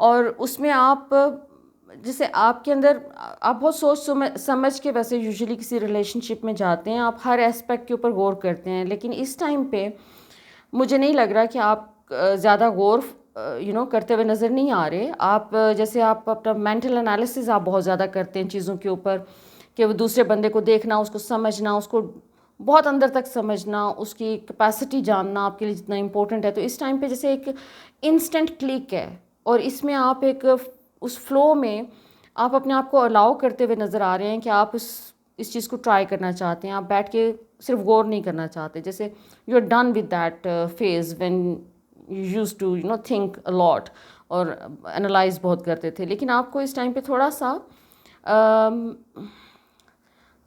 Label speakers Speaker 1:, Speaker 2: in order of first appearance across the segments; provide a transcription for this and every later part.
Speaker 1: اور اس میں آپ جیسے آپ کے اندر آپ بہت سوچ سمجھ کے ویسے یوزلی کسی ریلیشن شپ میں جاتے ہیں، آپ ہر اسپیکٹ کے اوپر غور کرتے ہیں، لیکن اس ٹائم پہ مجھے نہیں لگ رہا کہ آپ زیادہ غور کرتے ہوئے نظر نہیں آ رہے. آپ جیسے آپ اپنا مینٹل انالیسز آپ بہت زیادہ کرتے ہیں چیزوں کے اوپر، کہ وہ دوسرے بندے کو دیکھنا، اس کو سمجھنا، اس کو بہت اندر تک سمجھنا، اس کی کیپیسٹی جاننا آپ کے لیے جتنا امپورٹنٹ ہے. تو اس ٹائم پہ جیسے ایک انسٹنٹ کلک ہے، اور اس میں آپ ایک اس فلو میں آپ اپنے آپ کو الاؤ کرتے ہوئے نظر آ رہے ہیں کہ آپ اس چیز کو ٹرائی کرنا چاہتے ہیں. آپ بیٹھ کے صرف غور نہیں کرنا چاہتے. جیسے you are done with that phase when you used to think a lot اور انالائز بہت کرتے تھے. لیکن آپ کو اس ٹائم پہ تھوڑا سا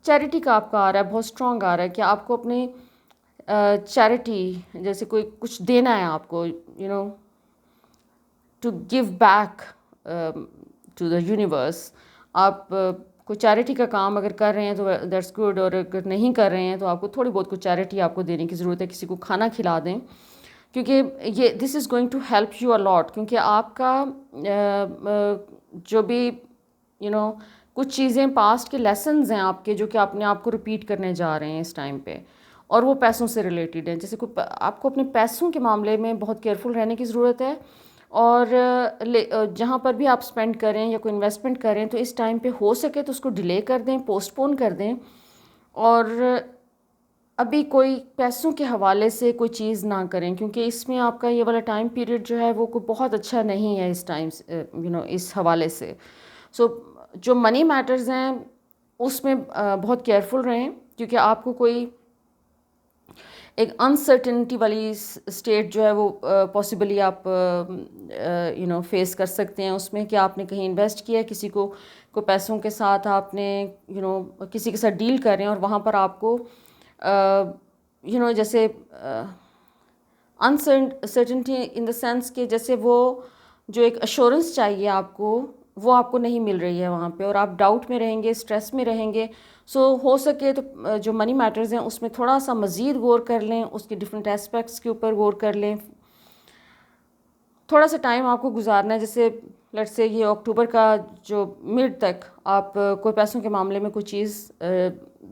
Speaker 1: چیریٹی کا آپ کا آ رہا ہے، بہت اسٹرانگ آ رہا ہے کہ آپ کو اپنے چیریٹی جیسے کوئی کچھ دینا ہے آپ کو، to give back to the universe. آپ کوئی چیریٹی کا کام اگر کر رہے ہیں تو دیٹس گڈ، اور اگر نہیں کر رہے ہیں تو آپ کو تھوڑی بہت کچھ چیریٹی آپ کو دینے کی ضرورت ہے. کسی کو کھانا کھلا دیں، کیونکہ یہ this is going to help you a lot. کیونکہ آپ کا جو بھی کچھ چیزیں پاسٹ کے لیسنز ہیں آپ کے، جو کہ اپنے آپ کو ریپیٹ کرنے جا رہے ہیں اس ٹائم پہ، اور وہ پیسوں سے ریلیٹڈ ہیں. جیسے آپ کو اپنے پیسوں کے معاملے میں بہت کیئرفل رہنے کی ضرورت ہے. اور جہاں پر بھی آپ اسپینڈ کریں یا کوئی انویسٹمنٹ کریں تو اس ٹائم پہ ہو سکے تو اس کو ڈیلے کر دیں، پوسٹ پون کر دیں، اور ابھی کوئی پیسوں کے حوالے سے کوئی چیز نہ کریں، کیونکہ اس میں آپ کا یہ والا ٹائم پیریڈ جو ہے وہ کوئی بہت اچھا نہیں ہے اس ٹائم اس حوالے سے. سو جو منی میٹرز ہیں اس میں بہت کیئرفل رہیں، کیونکہ آپ کو کوئی ایک انسرٹنٹی والی اسٹیٹ جو ہے وہ پاسبلی آپ فیس کر سکتے ہیں اس میں، کہ آپ نے کہیں انویسٹ کیا ہے، کسی کو پیسوں کے ساتھ آپ نے کسی کے ساتھ ڈیل کر رہے ہیں، اور وہاں پر آپ کو جیسے انسرٹنٹی ان دا سینس کہ جیسے وہ جو ایک ایشورنس چاہیے آپ کو، وہ آپ کو نہیں مل رہی ہے وہاں پہ، اور آپ ڈاؤٹ میں رہیں گے، اسٹریس میں رہیں گے. سو ہو سکے تو جو منی میٹرز ہیں اس میں تھوڑا سا مزید غور کر لیں، اس کے ڈفرینٹ اسپیکٹس کے اوپر غور کر لیں. تھوڑا سا ٹائم آپ کو گزارنا ہے، جیسے لیٹ سے یہ اکتوبر کا جو مڈ تک آپ کوئی پیسوں کے معاملے میں کوئی چیز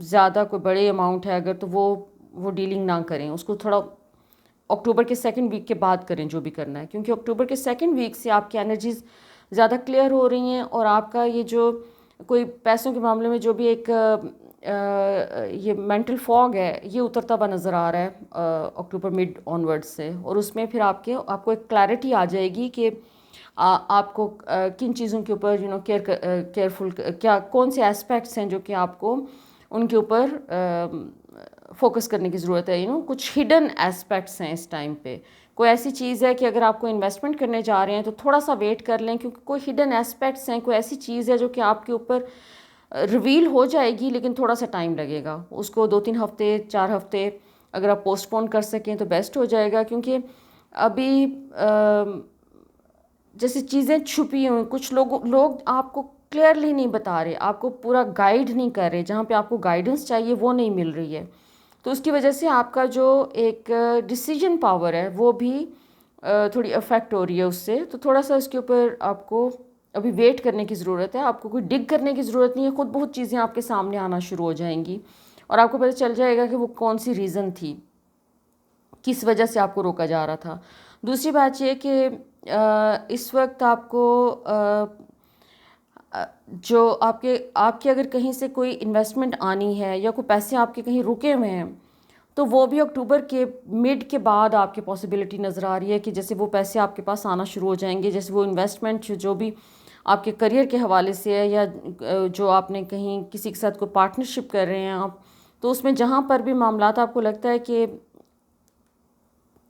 Speaker 1: زیادہ کوئی بڑے اماؤنٹ ہے اگر، تو وہ ڈیلنگ نہ کریں. اس کو تھوڑا اکتوبر کے سیکنڈ ویک کے بعد کریں جو بھی کرنا ہے، کیونکہ اکتوبر کے سیکنڈ ویک سے آپ کی انرجیز زیادہ کلیئر ہو رہی ہیں، اور آپ کا یہ جو کوئی پیسوں کے معاملے میں جو بھی ایک یہ مینٹل فاگ ہے یہ اترتا ہوا نظر آ رہا ہے اکتوبر مڈ آنورڈ سے. اور اس میں پھر آپ کو ایک کلیئرٹی آ جائے گی کہ آپ کو کن چیزوں کے اوپر کیئرفل کون سے اسپیکٹس ہیں جو کہ آپ کو ان کے اوپر فوکس کرنے کی ضرورت ہے. کچھ ہڈن اسپیکٹس ہیں اس ٹائم پہ. کوئی ایسی چیز ہے کہ اگر آپ کو انویسٹمنٹ کرنے جا رہے ہیں تو تھوڑا سا ویٹ کر لیں، کیونکہ کوئی ہڈن اسپیکٹس ہیں، کوئی ایسی چیز ہے جو کہ آپ کے اوپر ریویل ہو جائے گی، لیکن تھوڑا سا ٹائم لگے گا. اس کو 2-3 ہفتے 4 ہفتے اگر آپ پوسٹ پون کر سکیں تو بیسٹ ہو جائے گا. کیونکہ ابھی جیسے چیزیں چھپی ہوئی، کچھ لوگ آپ کو کلیئرلی نہیں بتا رہے، آپ کو پورا گائیڈ نہیں کر رہے، جہاں پہ آپ کو گائیڈنس چاہیے وہ نہیں مل رہی ہے. تو اس کی وجہ سے آپ کا جو ایک ڈیسیجن پاور ہے وہ بھی تھوڑی افیکٹ ہو رہی ہے اس سے. تو تھوڑا سا اس کے اوپر آپ کو ابھی ویٹ کرنے کی ضرورت ہے. آپ کو کوئی ڈگ کرنے کی ضرورت نہیں ہے، خود بہت چیزیں آپ کے سامنے آنا شروع ہو جائیں گی، اور آپ کو پتہ چل جائے گا کہ وہ کون سی ریزن تھی، کس وجہ سے آپ کو روکا جا رہا تھا. دوسری بات یہ کہ اس وقت آپ کو جو آپ کے اگر کہیں سے کوئی انویسٹمنٹ آنی ہے یا کوئی پیسے آپ کے کہیں رکے ہوئے ہیں تو وہ بھی اکتوبر کے مڈ کے بعد آپ کی پاسبلٹی نظر آ رہی ہے کہ جیسے وہ پیسے آپ کے پاس آنا شروع ہو جائیں گے. جیسے وہ انویسٹمنٹ جو بھی آپ کے کریئر کے حوالے سے ہے، یا جو آپ نے کہیں کسی کے ساتھ کوئی پارٹنرشپ کر رہے ہیں آپ، تو اس میں جہاں پر بھی معاملات آپ کو لگتا ہے کہ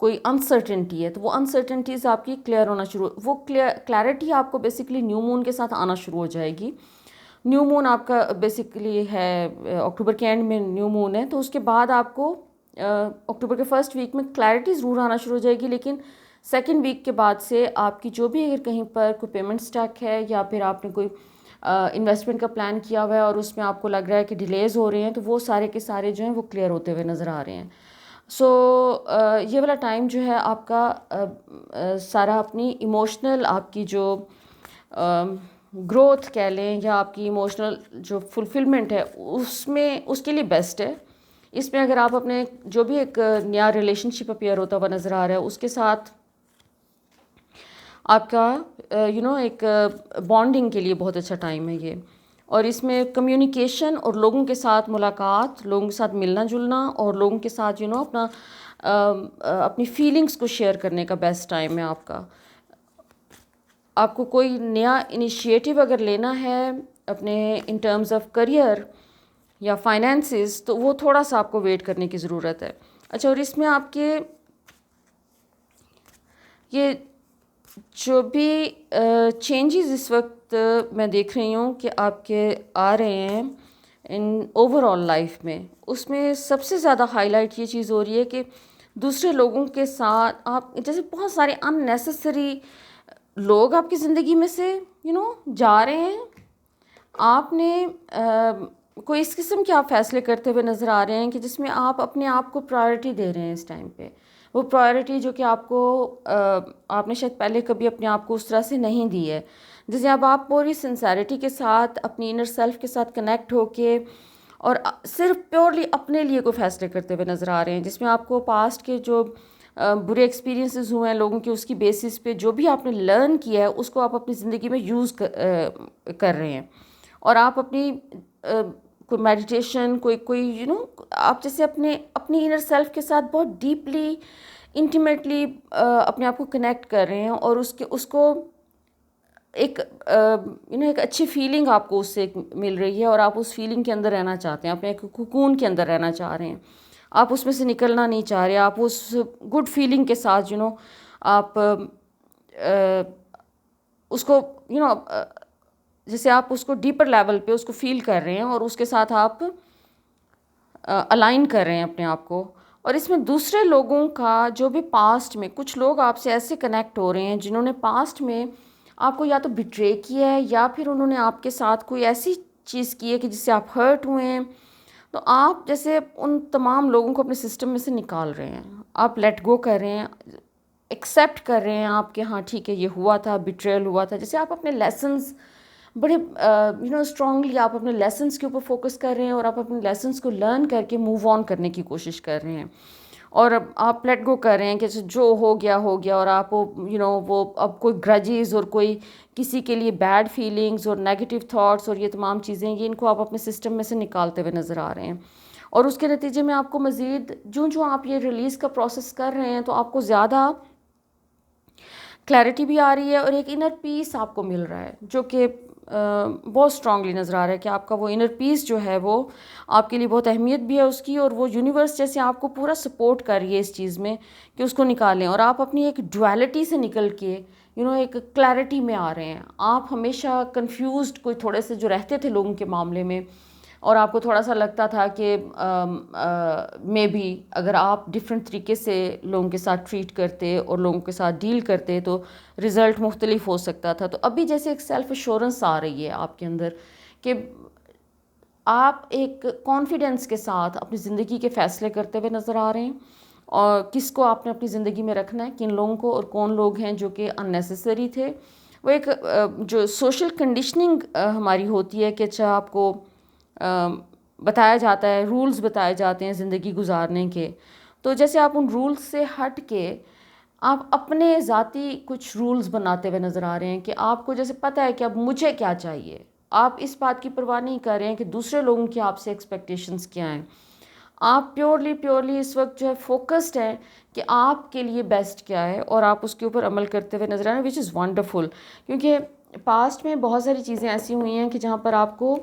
Speaker 1: کوئی انسرٹنٹی ہے، تو وہ انسرٹنٹیز آپ کی کلیئر ہونا وہ کلیئرٹی آپ کو بیسکلی نیو مون کے ساتھ آنا شروع ہو جائے گی. نیو مون آپ کا بیسکلی ہے اکتوبر کے اینڈ میں نیو مون ہے، تو اس کے بعد آپ کو اکتوبر کے فرسٹ ویک میں کلیئرٹی ضرور آنا شروع ہو جائے گی. لیکن سیکنڈ ویک کے بعد سے آپ کی جو بھی اگر کہیں پر کوئی پیمنٹ اسٹک ہے، یا پھر آپ نے کوئی انویسٹمنٹ کا پلان کیا ہوا ہے اور اس میں آپ کو لگ رہا ہے کہ ڈیلیز ہو رہے ہیں، تو وہ سارے کے سارے جو ہیں وہ کلیئر ہوتے ہوئے نظر آ رہے ہیں. سو یہ والا ٹائم جو ہے آپ کا سارا اپنی ایموشنل آپ کی جو گروتھ کہہ لیں یا آپ کی ایموشنل جو فلفلمنٹ ہے اس کے لیے بیسٹ ہے. اس میں اگر آپ اپنے جو بھی ایک نیا ریلیشن شپ اپیئر ہوتا ہوا نظر آ رہا ہے اس کے ساتھ آپ کا ایک بانڈنگ کے لیے بہت اچھا ٹائم ہے یہ. اور اس میں کمیونیکیشن اور لوگوں کے ساتھ ملاقات، لوگوں کے ساتھ ملنا جلنا اور لوگوں کے ساتھ اپنی فیلنگس کو شیئر کرنے کا بیسٹ ٹائم ہے آپ کا. آپ کو کوئی نیا انیشیٹو اگر لینا ہے اپنے ان ٹرمز آف کریئر یا فائنینسز تو وہ تھوڑا سا آپ کو ویٹ کرنے کی ضرورت ہے. اچھا، اور اس میں آپ کے یہ جو بھی چینجز اس وقت میں دیکھ رہی ہوں کہ آپ کے آ رہے ہیں ان اوور آل لائف میں، اس میں سب سے زیادہ ہائی لائٹ یہ چیز ہو رہی ہے کہ دوسرے لوگوں کے ساتھ آپ جیسے بہت سارے ان نیسیسری لوگ آپ کی زندگی میں سے جا رہے ہیں. آپ نے کوئی اس قسم کے آپ فیصلے کرتے ہوئے نظر آ رہے ہیں کہ جس میں آپ اپنے آپ کو پرائرٹی دے رہے ہیں اس ٹائم پہ. وہ پرائرٹی جو کہ آپ نے شاید پہلے کبھی اپنے آپ کو اس طرح سے نہیں دی ہے. جیسے اب آپ پوری سنسیرٹی کے ساتھ اپنی انر سیلف کے ساتھ کنیکٹ ہو کے اور صرف پیورلی اپنے لیے کوئی فیصلے کرتے ہوئے نظر آ رہے ہیں، جس میں آپ کو پاسٹ کے جو برے ایکسپیرینسز ہوئے ہیں لوگوں کے، اس کی بیسس پہ جو بھی آپ نے لرن کیا ہے اس کو آپ اپنی زندگی میں یوز کر رہے ہیں. اور آپ اپنی کوئی میڈیٹیشن کوئی آپ جیسے اپنی انر سیلف کے ساتھ بہت ڈیپلی انٹیمیٹلی اپنے آپ کو کنیکٹ کر رہے ہیں اور اس کو ایک ایک اچھی فیلنگ آپ کو اس سے مل رہی ہے اور آپ اس فیلنگ کے اندر رہنا چاہتے ہیں، اپنے ایک کوکون کے اندر رہنا چاہ رہے ہیں. آپ اس میں سے نکلنا نہیں چاہ رہے، آپ اس گڈ فیلنگ کے ساتھ آپ اس کو جیسے آپ اس کو ڈیپر لیول پہ اس کو فیل کر رہے ہیں اور اس کے ساتھ آپ الائن کر رہے ہیں اپنے آپ کو. اور اس میں دوسرے لوگوں کا جو بھی پاسٹ میں کچھ لوگ آپ سے ایسے کنیکٹ ہو رہے ہیں جنہوں نے پاسٹ میں آپ کو یا تو بٹرے کیا ہے یا پھر انہوں نے آپ کے ساتھ کوئی ایسی چیز کی ہے کہ جس سے آپ ہرٹ ہوئے ہیں. تو آپ جیسے ان تمام لوگوں کو اپنے سسٹم میں سے نکال رہے ہیں، آپ لیٹ گو کر رہے ہیں، ایکسیپٹ کر رہے ہیں آپ کہ ہاں ٹھیک ہے یہ ہوا تھا، بیٹریل ہوا تھا. جیسے آپ اپنے لیسنز بڑے اسٹرانگلی آپ اپنے لیسنس کے اوپر فوکس کر رہے ہیں اور آپ اپنے لیسنس کو لرن کر کے موو آن کرنے کی کوشش کر رہے ہیں اور اب آپ لیٹ گو کر رہے ہیں کہ جو ہو گیا اور آپ وہ اب کوئی گرجز اور کوئی کسی کے لیے بیڈ فیلنگز اور نیگیٹو تھاٹس اور یہ تمام چیزیں ان کو آپ اپنے سسٹم میں سے نکالتے ہوئے نظر آ رہے ہیں. اور اس کے نتیجے میں آپ کو مزید جو آپ یہ ریلیز کا پروسیس کر رہے ہیں تو آپ کو زیادہ کلیئرٹی بھی آ رہی ہے اور ایک انر پیس آپ کو مل رہا ہے جو کہ بہت اسٹرانگلی نظر آ رہا ہے کہ آپ کا وہ انر پیس جو ہے وہ آپ کے لیے بہت اہمیت بھی ہے اس کی، اور وہ یونیورس جیسے آپ کو پورا سپورٹ کر رہی ہے اس چیز میں کہ اس کو نکالیں اور آپ اپنی ایک ڈویلٹی سے نکل کے ایک کلیئرٹی میں آ رہے ہیں. آپ ہمیشہ کنفیوزڈ کوئی تھوڑے سے جو رہتے تھے لوگوں کے معاملے میں اور آپ کو تھوڑا سا لگتا تھا کہ مے بی اگر آپ ڈفرینٹ طریقے سے لوگوں کے ساتھ ٹریٹ کرتے اور لوگوں کے ساتھ ڈیل کرتے تو رزلٹ مختلف ہو سکتا تھا. تو ابھی جیسے ایک سیلف ایشورنس آ رہی ہے آپ کے اندر کہ آپ ایک کانفیڈنس کے ساتھ اپنی زندگی کے فیصلے کرتے ہوئے نظر آ رہے ہیں اور کس کو آپ نے اپنی زندگی میں رکھنا ہے، کن لوگوں کو، اور کون لوگ ہیں جو کہ ان نیسیسری تھے. وہ ایک جو سوشل کنڈیشننگ ہماری ہوتی ہے کہ اچھا آپ کو بتایا جاتا ہے، رولز بتائے جاتے ہیں زندگی گزارنے کے، تو جیسے آپ ان رولز سے ہٹ کے آپ اپنے ذاتی کچھ رولز بناتے ہوئے نظر آ رہے ہیں کہ آپ کو جیسے پتہ ہے کہ اب مجھے کیا چاہیے. آپ اس بات کی پرواہ نہیں کر رہے ہیں کہ دوسرے لوگوں کی آپ سے ایکسپیکٹیشنز کیا ہیں. آپ پیورلی اس وقت جو ہے فوکسڈ ہیں کہ آپ کے لیے بیسٹ کیا ہے اور آپ اس کے اوپر عمل کرتے ہوئے نظر آ رہے ہیں، وچ از ونڈرفل. کیونکہ پاسٹ میں بہت ساری چیزیں ایسی ہوئی ہیں کہ جہاں پر آپ کو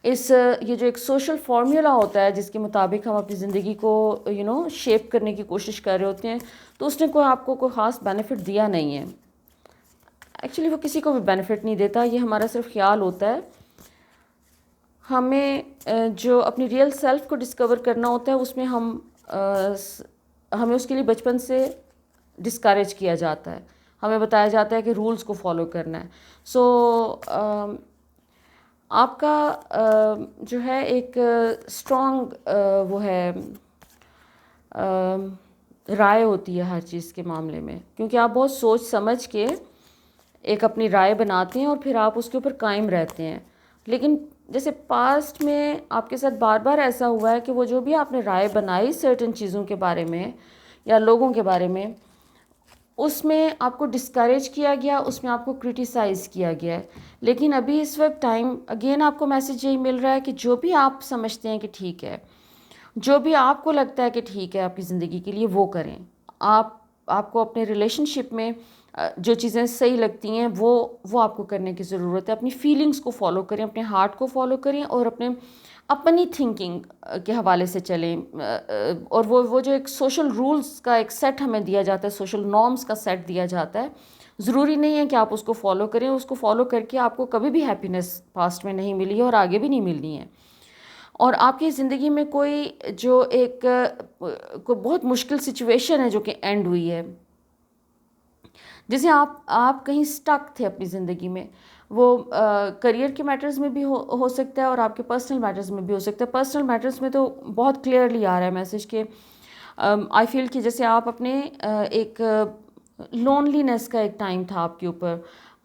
Speaker 1: یہ جو ایک سوشل فارمولا ہوتا ہے جس کے مطابق ہم اپنی زندگی کو شیپ کرنے کی کوشش کر رہے ہوتے ہیں، تو اس نے آپ کو کوئی خاص بینیفٹ دیا نہیں ہے. ایکچولی وہ کسی کو بھی بینیفٹ نہیں دیتا، یہ ہمارا صرف خیال ہوتا ہے. ہمیں جو اپنی ریئل سیلف کو ڈسکور کرنا ہوتا ہے اس میں ہمیں اس کے لیے بچپن سے ڈسکریج کیا جاتا ہے، ہمیں بتایا جاتا ہے کہ رولز کو فالو کرنا ہے. سو آپ کا جو ہے ایک اسٹرانگ وہ ہے رائے ہوتی ہے ہر چیز کے معاملے میں، کیونکہ آپ بہت سوچ سمجھ کے ایک اپنی رائے بناتے ہیں اور پھر آپ اس کے اوپر قائم رہتے ہیں. لیکن جیسے پاسٹ میں آپ کے ساتھ بار بار ایسا ہوا ہے کہ وہ جو بھی آپ نے رائے بنائی سرٹن چیزوں کے بارے میں یا لوگوں کے بارے میں، اس میں آپ کو ڈسکریج کیا گیا، اس میں آپ کو کرٹیسائز کیا گیا ہے. لیکن ابھی اس وقت ٹائم اگین آپ کو میسج یہی مل رہا ہے کہ جو بھی آپ سمجھتے ہیں کہ ٹھیک ہے، جو بھی آپ کو لگتا ہے کہ ٹھیک ہے آپ کی زندگی کے لیے، وہ کریں. آپ کو اپنے ریلیشن شپ میں جو چیزیں صحیح لگتی ہیں وہ آپ کو کرنے کی ضرورت ہے. اپنی فیلنگس کو فالو کریں، اپنے ہارٹ کو فالو کریں اور اپنی تھنکنگ کے حوالے سے چلیں. اور وہ جو ایک سوشل رولز کا ایک سیٹ ہمیں دیا جاتا ہے، سوشل نارمز کا سیٹ دیا جاتا ہے، ضروری نہیں ہے کہ آپ اس کو فالو کریں. اس کو فالو کر کے آپ کو کبھی بھی ہیپینس پاسٹ میں نہیں ملی ہے اور آگے بھی نہیں ملنی ہے. اور آپ کی زندگی میں کوئی بہت مشکل سچویشن ہے جو کہ اینڈ ہوئی ہے، جیسے آپ کہیں سٹک تھے اپنی زندگی میں، وہ کریئر کے میٹرز میں بھی ہو سکتا ہے اور آپ کے پرسنل میٹرز میں بھی ہو سکتا ہے. پرسنل میٹرز میں تو بہت کلیئرلی آ رہا ہے میسج کہ آئی فیل کہ جیسے آپ اپنے ایک لونلینس کا ایک ٹائم تھا آپ کے اوپر،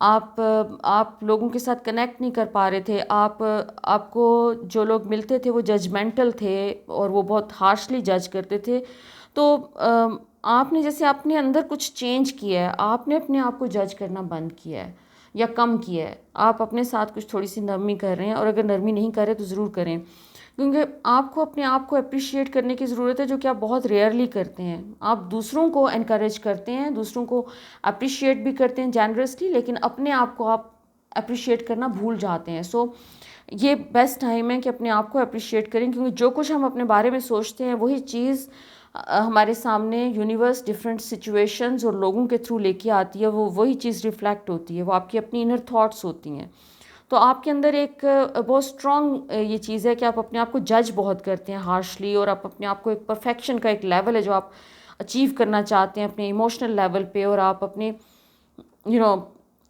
Speaker 1: آپ لوگوں کے ساتھ کنیکٹ نہیں کر پا رہے تھے. آپ کو جو لوگ ملتے تھے وہ ججمنٹل تھے اور وہ بہت ہارشلی جج کرتے تھے. تو آپ نے جیسے اپنے اندر کچھ چینج کیا ہے، آپ نے اپنے آپ کو جج کرنا بند کیا ہے یا کم کیا ہے. آپ اپنے ساتھ کچھ تھوڑی سی نرمی کر رہے ہیں، اور اگر نرمی نہیں کر رہے تو ضرور کریں، کیونکہ آپ کو اپنے آپ کو اپریشیٹ کرنے کی ضرورت ہے، جو کہ آپ بہت ریئرلی کرتے ہیں. آپ دوسروں کو انکریج کرتے ہیں، دوسروں کو اپریشیٹ بھی کرتے ہیں جینرسلی، لیکن اپنے آپ کو آپ اپریشیٹ کرنا بھول جاتے ہیں. سو یہ بیسٹ ٹائم ہے کہ اپنے آپ کو اپریشیٹ کریں، کیونکہ جو کچھ ہم اپنے بارے میں سوچتے ہیں وہی چیز ہمارے سامنے یونیورس ڈفرینٹ سچویشنز اور لوگوں کے تھرو لے کے آتی ہے. وہی چیز ریفلیکٹ ہوتی ہے، وہ آپ کی اپنی انر تھاٹس ہوتی ہیں. تو آپ کے اندر ایک بہت اسٹرانگ یہ چیز ہے کہ آپ اپنے آپ کو جج بہت کرتے ہیں ہارشلی، اور آپ اپنے آپ کو ایک پرفیکشن کا ایک لیول ہے جو آپ اچیو کرنا چاہتے ہیں اپنے ایموشنل لیول پہ اور آپ اپنے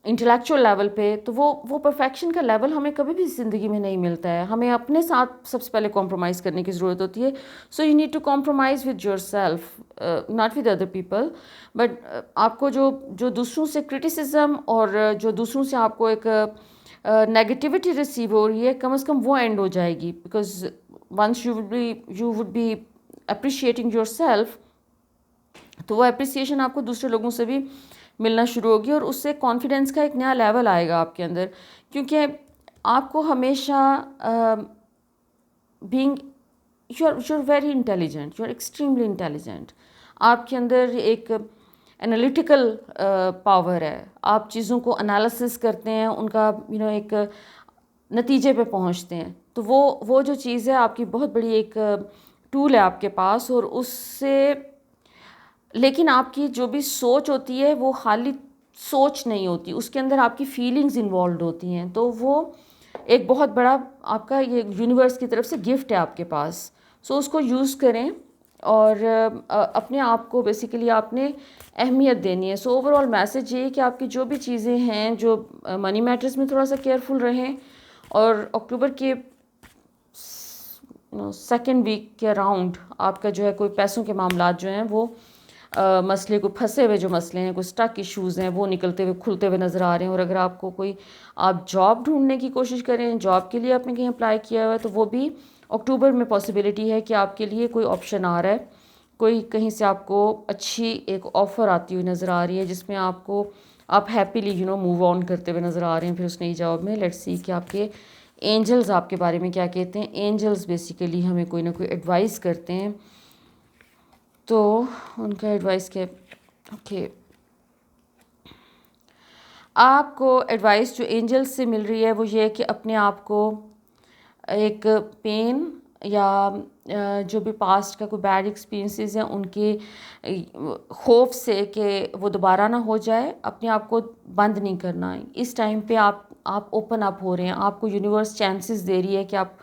Speaker 1: انٹلیکچوئل لیول پہ. تو وہ پرفیکشن کا لیول ہمیں کبھی بھی زندگی میں نہیں ملتا ہے. ہمیں اپنے ساتھ سب سے پہلے کمپرومائز کرنے کی ضرورت ہوتی ہے. So you need to compromise with yourself, not with other people. But آپ کو جو دوسروں سے کرٹیسزم اور جو دوسروں سے آپ کو ایک نیگیٹیوٹی ریسیو ہو رہی ہے، کم از کم وہ اینڈ ہو جائے گی. Because once you would be appreciating yourself, تو وہ اپریسیشن آپ کو دوسرے لوگوں سے بھی ملنا شروع ہوگی، اور اس سے کانفیڈنس کا ایک نیا لیول آئے گا آپ کے اندر. کیونکہ آپ کو ہمیشہ being you are very intelligent, you are extremely intelligent. آپ کے اندر ایک انالیٹیکل پاور ہے. آپ چیزوں کو انالیسس کرتے ہیں، ان کا ایک نتیجے پہ پہنچتے ہیں. تو وہ جو چیز ہے آپ کی بہت بڑی ایک ٹول ہے آپ کے پاس. اور اس سے لیکن آپ کی جو بھی سوچ ہوتی ہے وہ خالی سوچ نہیں ہوتی، اس کے اندر آپ کی فیلنگز انوالوڈ ہوتی ہیں. تو وہ ایک بہت بڑا آپ کا یہ یونیورس کی طرف سے گفٹ ہے آپ کے پاس. سو اس کو یوز کریں اور اپنے آپ کو بیسیکلی آپ نے اہمیت دینی ہے. سو اوور آل میسج یہ ہے کہ آپ کی جو بھی چیزیں ہیں، جو منی میٹرز میں تھوڑا سا کیئرفل رہیں، اور اکتوبر کے سیکنڈ ویک کے اراؤنڈ آپ کا جو ہے کوئی پیسوں کے معاملات جو ہیں وہ مسئلے کو پھنسے ہوئے جو مسئلے ہیں، کوئی اسٹک ایشوز ہیں، وہ نکلتے ہوئے کھلتے ہوئے نظر آ رہے ہیں. اور اگر آپ کو آپ جاب ڈھونڈنے کی کوشش کریں، جاب کے لیے آپ نے کہیں اپلائی کیا ہوا ہے، تو وہ بھی اکتوبر میں پاسبلٹی ہے کہ آپ کے لیے کوئی آپشن آ رہا ہے، کوئی کہیں سے آپ کو اچھی ایک آفر آتی ہوئی نظر آ رہی ہے، جس میں آپ ہیپیلی موو آن کرتے ہوئے نظر آ رہے ہیں پھر اس نئی جاب میں. لیٹس سی کہ آپ کے اینجلز آپ کے بارے میں کیا کہتے ہیں. اینجلز بیسیکلی ہمیں کوئی نہ کوئی ایڈوائز کرتے ہیں. تو ان کا ایڈوائس کہ آپ کو ایڈوائس جو اینجلز سے مل رہی ہے وہ یہ ہے کہ اپنے آپ کو ایک پین یا جو بھی پاسٹ کا کوئی بیڈ ایکسپیرینسز ہیں ان کے خوف سے کہ وہ دوبارہ نہ ہو جائے، اپنے آپ کو بند نہیں کرنا. اس ٹائم پہ آپ اوپن اپ ہو رہے ہیں، آپ کو یونیورس چانسز دے رہی ہے کہ آپ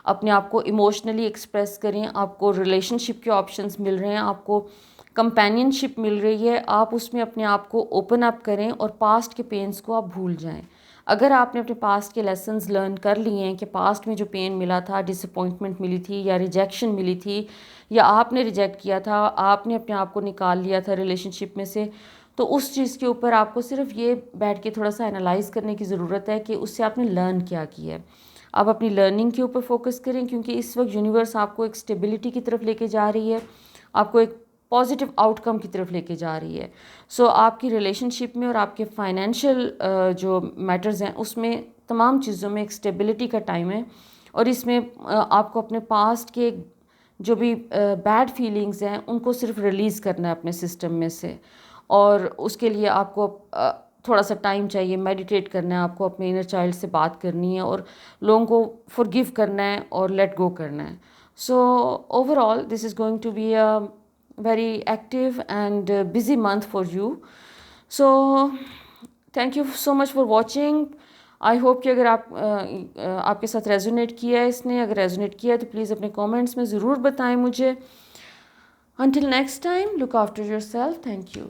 Speaker 1: اپنے آپ کو ایموشنلی ایکسپریس کریں. آپ کو ریلیشن شپ کے آپشنز مل رہے ہیں، آپ کو کمپینین شپ مل رہی ہے. آپ اس میں اپنے آپ کو اوپن اپ کریں اور پاسٹ کے پینس کو آپ بھول جائیں. اگر آپ نے اپنے پاسٹ کے لیسنز لرن کر لیے ہیں کہ پاسٹ میں جو پین ملا تھا، ڈس اپوائنٹمنٹ ملی تھی یا ریجیکشن ملی تھی، یا آپ نے ریجیکٹ کیا تھا، آپ نے اپنے آپ کو نکال لیا تھا ریلیشن شپ میں سے، تو اس چیز کے اوپر آپ کو صرف یہ بیٹھ کے تھوڑا سا انالائز کرنے کی ضرورت ہے کہ اس سے آپ نے لرن کیا کیا ہے. آپ اپنی لرننگ کے اوپر فوکس کریں، کیونکہ اس وقت یونیورس آپ کو ایک اسٹیبلٹی کی طرف لے کے جا رہی ہے، آپ کو ایک پازیٹیو آؤٹ کم کی طرف لے کے جا رہی ہے. سو آپ کی ریلیشن شپ میں اور آپ کے فائنینشیل جو میٹرز ہیں اس میں تمام چیزوں میں ایک اسٹیبلٹی کا ٹائم ہے. اور اس میں آپ کو اپنے پاسٹ کے جو بھی بیڈ فیلنگز ہیں ان کو صرف ریلیز کرنا ہے اپنے سسٹم میں سے. اور اس کے لیے آپ کو تھوڑا سا ٹائم چاہیے، میڈیٹیٹ کرنا ہے آپ کو، اپنے انر چائلڈ سے بات کرنی ہے اور لوگوں کو فورگیو کرنا ہے اور لیٹ گو کرنا ہے. So overall this is going to be a very active and busy month for you. So thank you so much for watching. I hope کہ اگر آپ کے ساتھ ریزونیٹ کیا ہے اس نے، اگر ریزونیٹ کیا ہے تو پلیز اپنے کامنٹس میں ضرور بتائیں مجھے. Until next time, look after yourself. Thank you.